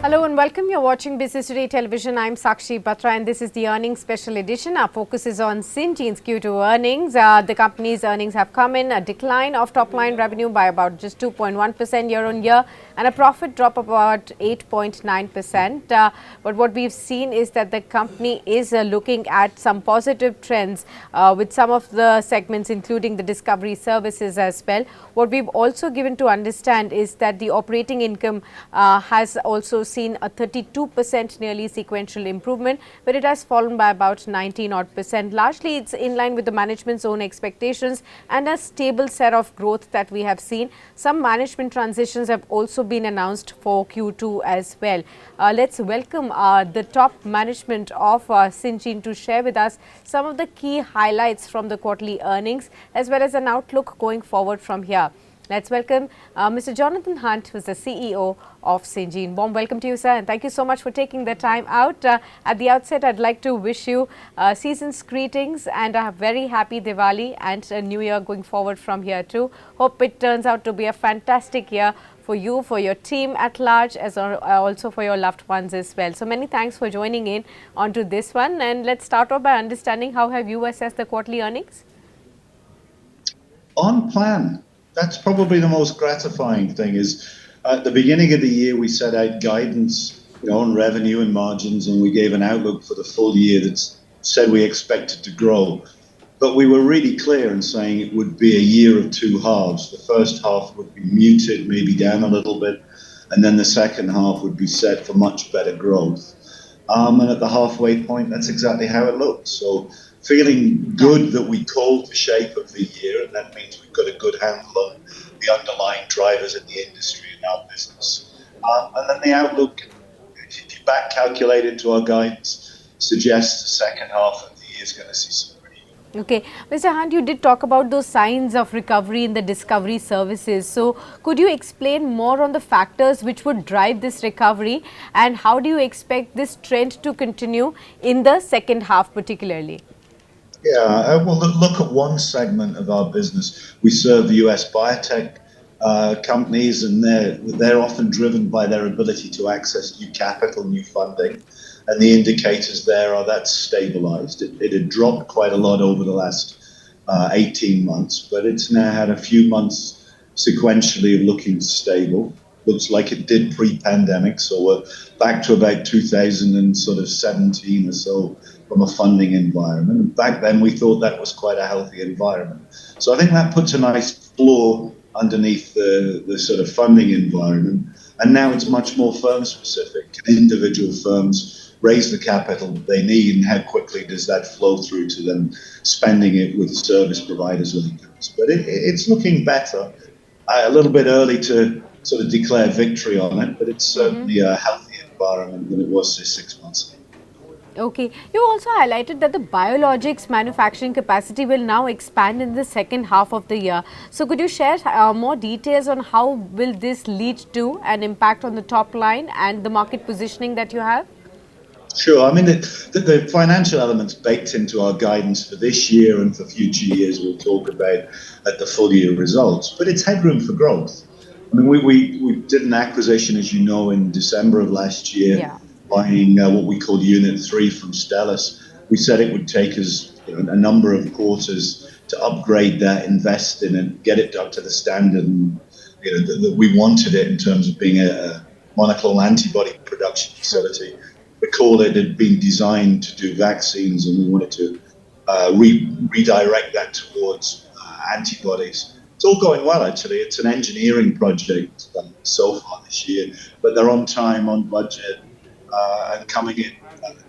Hello and welcome. You're watching Business Today Television. I'm Sakshi Batra and this is the earnings special edition. Our focus is on Syngene's Q2 earnings. The company's earnings have come in a decline of top line revenue by about just 2.1% year on year and a profit drop of about 8.9%. But what we've seen is that the company is looking at some positive trends with some of the segments, including the discovery services as well. What we've also given to understand is that the operating income has also seen a 32% nearly sequential improvement, but it has fallen by about 19 odd percent. Largely, it's in line with the management's own expectations and a stable set of growth that we have seen. Some management transitions have also been announced for Q2 as well. Let's welcome the top management of Syngene to share with us some of the key highlights from the quarterly earnings as well as an outlook going forward from here. Let's welcome Mr. Jonathan Hunt, who is the CEO of Syngene. Warm welcome to you, sir, and thank you so much for taking the time out. At the outset, I'd like to wish you season's greetings and a very happy Diwali and a new year going forward from here too. Hope it turns out to be a fantastic year for you, for your team at large, as also for your loved ones as well. So many thanks for joining in onto this one. And let's start off by understanding how have you assessed the quarterly earnings? On plan. That's probably the most gratifying thing is at the beginning of the year, we set out guidance on revenue and margins, and we gave an outlook for the full year that said we expected to grow. But we were really clear in saying it would be a year of two halves. The first half would be muted, maybe down a little bit, and then the second half would be set for much better growth. And at the halfway point, that's exactly how it looked. So feeling good that we called the shape of the year, and that means we've got a good handle on the underlying drivers in the industry and our business. And then the outlook, if you back calculate into our guidance, suggests the second half of the year is going to see some pretty good. Okay. Mr. Hunt, you did talk about those signs of recovery in the discovery services. So could you explain more on the factors which would drive this recovery and how do you expect this trend to continue in the second half particularly? Yeah, well, look at one segment of our business. We serve the US biotech companies, and they're often driven by their ability to access new capital, new funding. And the indicators there are that's stabilized. It had dropped quite a lot over the last 18 months, but it's now had a few months sequentially of looking stable. Looks like it did pre-pandemic, so we're back to about 2017 or so from a funding environment. And back then, we thought that was quite a healthy environment. So I think that puts a nice floor underneath the sort of funding environment. And now it's much more firm-specific. Can individual firms raise the capital they need, and how quickly does that flow through to them spending it with service providers like us? But it's looking better. A little bit early to sort of declare victory on it, but it's certainly a healthier environment than it was 6 months ago. Okay. You also highlighted that the biologics manufacturing capacity will now expand in the second half of the year. So could you share more details on how will this lead to an impact on the top line and the market positioning that you have? Sure. I mean, the financial elements baked into our guidance for this year and for future years we'll talk about at the full year results, but it's headroom for growth. I mean, we did an acquisition, as you know, in December of last year, buying what we called Unit 3 from Stellus. We said it would take us a number of quarters to upgrade that, invest in it, get it up to the standard that we wanted it in terms of being a monoclonal antibody production facility. Recall it had been designed to do vaccines, and we wanted to redirect that towards antibodies. It's all going well, actually. It's an engineering project so far this year, but they're on time, on budget, and coming in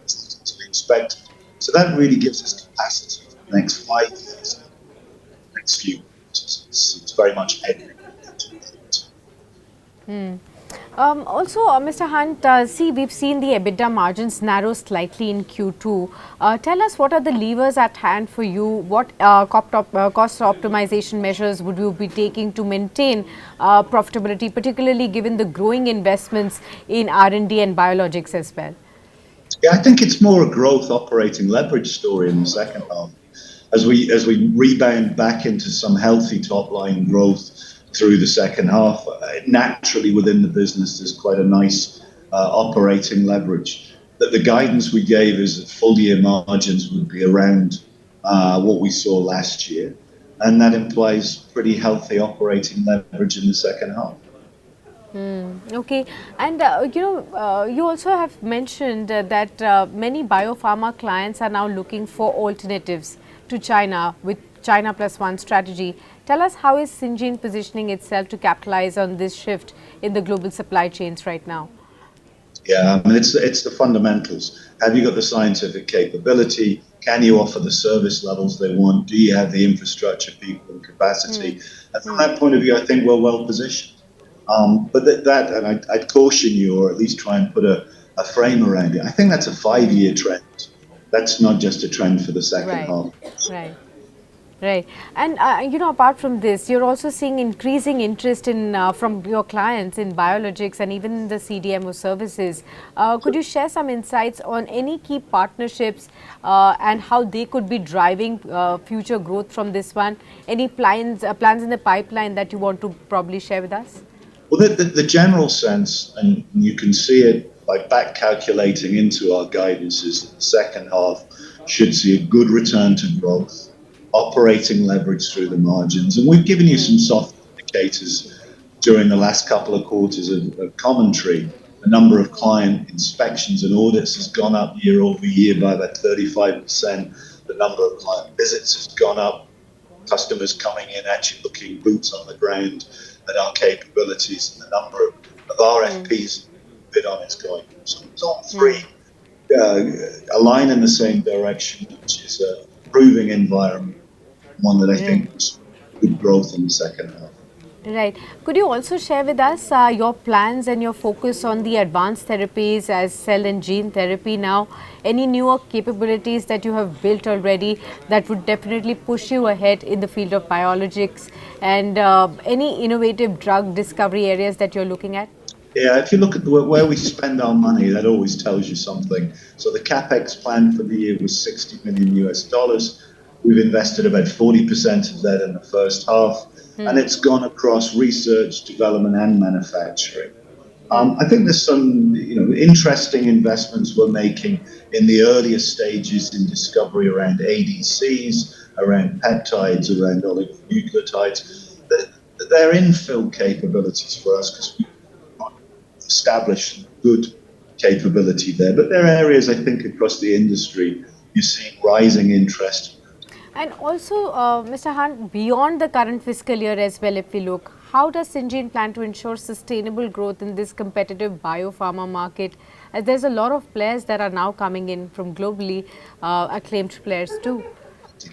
as expected. So that really gives us capacity for the next 5 years, next few years. It's very much heading. Also, Mr. Hunt, we've seen the EBITDA margins narrow slightly in Q2. Tell us what are the levers at hand for you? What cost optimization measures would you be taking to maintain profitability, particularly given the growing investments in R&D and biologics as well? Yeah, I think it's more a growth operating leverage story in the second half. As we rebound back into some healthy top line growth through the second half, naturally within the business there's quite a nice operating leverage. That the guidance we gave is that full year margins would be around what we saw last year, and that implies pretty healthy operating leverage in the second half. Okay, and you also have mentioned that many biopharma clients are now looking for alternatives to China with China plus one strategy. Tell us, how is Syngene positioning itself to capitalize on this shift in the global supply chains right now? Yeah, I mean, it's the fundamentals. Have you got the scientific capability? Can you offer the service levels they want? Do you have the infrastructure, people, and capacity? And from that point of view, I think we're well positioned. But and I'd caution you, or at least try and put a frame around it. I think that's a 5-year trend. That's not just a trend for the second half. Right. Right. And, apart from this, you're also seeing increasing interest in from your clients in biologics and even the CDMO services. Could you share some insights on any key partnerships and how they could be driving future growth from this one? Any plans in the pipeline that you want to probably share with us? Well, the general sense, and you can see it by back calculating into our guidance, is that the second half should see a good return to growth, operating leverage through the margins. And we've given you some soft indicators during the last couple of quarters of commentary. The number of client inspections and audits has gone up year over year by about 35%. The number of client visits has gone up. Customers coming in, actually looking boots on the ground at our capabilities, and the number of RFPs bid on is going up. So it's all three align in the same direction, which is a improving environment, one that I think was good growth in the second half. Right. Could you also share with us your plans and your focus on the advanced therapies as cell and gene therapy now? Any newer capabilities that you have built already that would definitely push you ahead in the field of biologics, and any innovative drug discovery areas that you're looking at? Yeah, if you look at where we spend our money, that always tells you something. So the capex plan for the year was $60 million US. We've invested about 40% of that in the first half, and it's gone across research, development, and manufacturing. I think there's some interesting investments we're making in the earlier stages in discovery around ADCs, around peptides, around oligonucleotides. They're infill capabilities for us because we established good capability there. But there are areas, I think, across the industry you see rising interest. And also, Mr. Hunt, beyond the current fiscal year as well, if we look, how does Syngene plan to ensure sustainable growth in this competitive biopharma market? As there's a lot of players that are now coming in from globally acclaimed players too.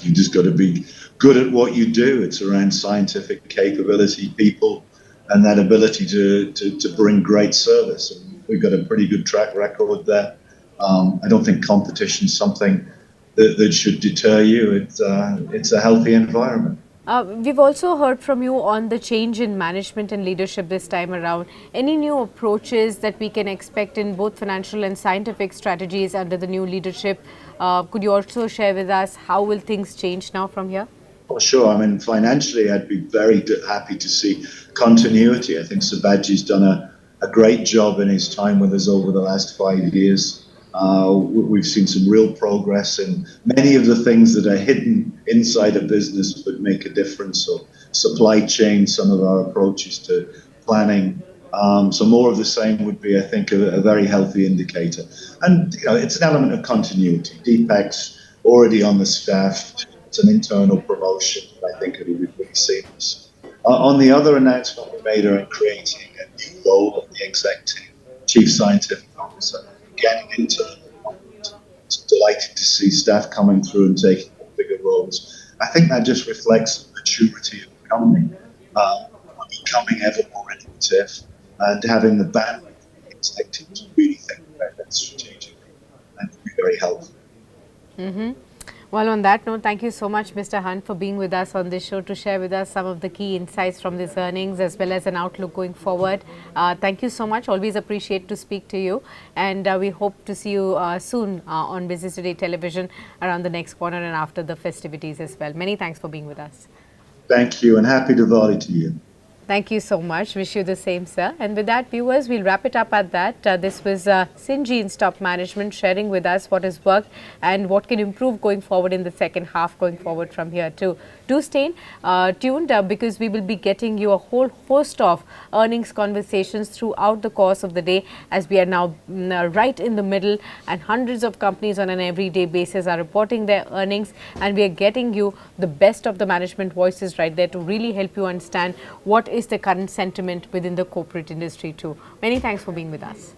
You just got to be good at what you do. It's around scientific capability, people, and that ability to bring great service. And we've got a pretty good track record there. I don't think competition is something that should deter you. It's a healthy environment. We've also heard from you on the change in management and leadership this time around. Any new approaches that we can expect in both financial and scientific strategies under the new leadership? Could you also share with us how will things change now from here? Well, sure. I mean, financially, I'd be very happy to see continuity. I think Sibaji's done a great job in his time with us over the last 5 years. We've seen some real progress in many of the things that are hidden inside a business but make a difference. So supply chain, some of our approaches to planning. So more of the same would be, I think, a very healthy indicator. And it's an element of continuity. Deepak's already on the staff. It's an internal promotion. I think it'll be pretty seamless. On the other announcement we made around creating a new role of the exec team, Chief Scientific Officer. Getting internal. It's delighted to see staff coming through and taking bigger roles. I think that just reflects the maturity of the company. Becoming ever more innovative and having the bandwidth of the executive to really think about that strategically. That would be very helpful. Well, on that note, thank you so much, Mr. Hunt, for being with us on this show to share with us some of the key insights from these earnings as well as an outlook going forward. Thank you so much. Always appreciate to speak to you. And we hope to see you soon on Business Today Television around the next quarter and after the festivities as well. Many thanks for being with us. Thank you, and happy Diwali to you. Thank you so much. Wish you the same, sir. And with that, viewers, we'll wrap it up at that. This was Syngene's top management sharing with us what has worked and what can improve going forward in the second half, going forward from here too. Do stay tuned because we will be getting you a whole host of earnings conversations throughout the course of the day, as we are now right in the middle, and hundreds of companies on an everyday basis are reporting their earnings, and we are getting you the best of the management voices right there to really help you understand what is the current sentiment within the corporate industry too. Many thanks for being with us.